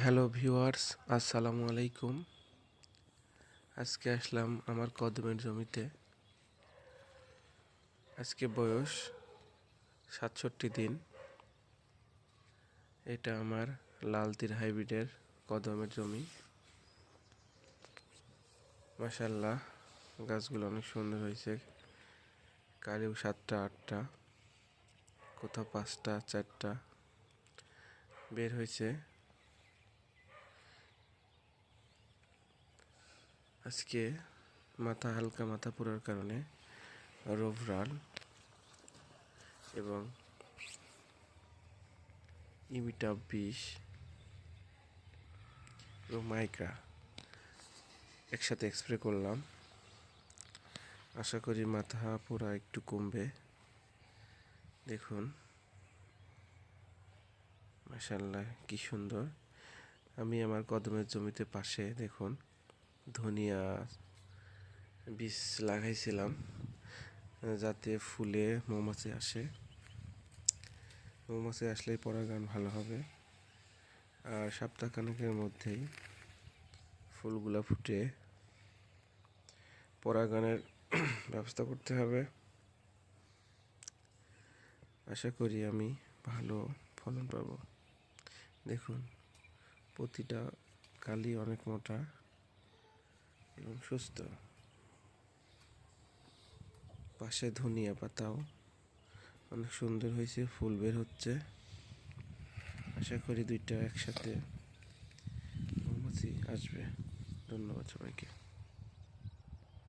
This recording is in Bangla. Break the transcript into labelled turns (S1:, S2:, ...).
S1: হ্যালো ভিউয়ার্স, আসসালামু আলাইকুম। আজকে আসলাম আমার কদমের জমিতে। আজকে বয়স ৬৭ দিন। এটা আমার লাল তীর হাইব্রিডের কদমের জমি। মাশাআল্লাহ, গাছগুলো অনেক সুন্দর হয়েছে। কারিও ৭টা ৮টা, কোথাও 5টা 4টা বের হয়েছে। আজকে হালকা মাথা পোড়ার কারণে রোভরাল এবং ইমিটাপ 20 এবং মাইক্রা একসাথে স্প্রে করলাম। আশা করি মাথা পোড়া একটু কমবে। দেখুন মাশাআল্লাহ, কি সুন্দর। আমি আমার কদমের জমিতে পাশে দেখুন ধনিয়া বীজ লাগাইছিলাম, যাতে ফুলে মৌমাছি আসে। মৌমাছি আসলেই পরাগায়ন ভালো হবে। আর সপ্তাহখানেকের মধ্যেই ফুলগুলা ফুটে পরাগায়নের ব্যবস্থা করতে হবে। আশা করি আমি ভালো ফলন পাব। দেখুন প্রতিটা কালি অনেক মোটা এবং সুস্থ। পাশে ধনিয়া পাতাও অনেক সুন্দর হয়েছে, ফুল বের হচ্ছে। আশা করি দুইটা একসাথে মৌমাছি আসবে। ধন্যবাদ সবাইকে।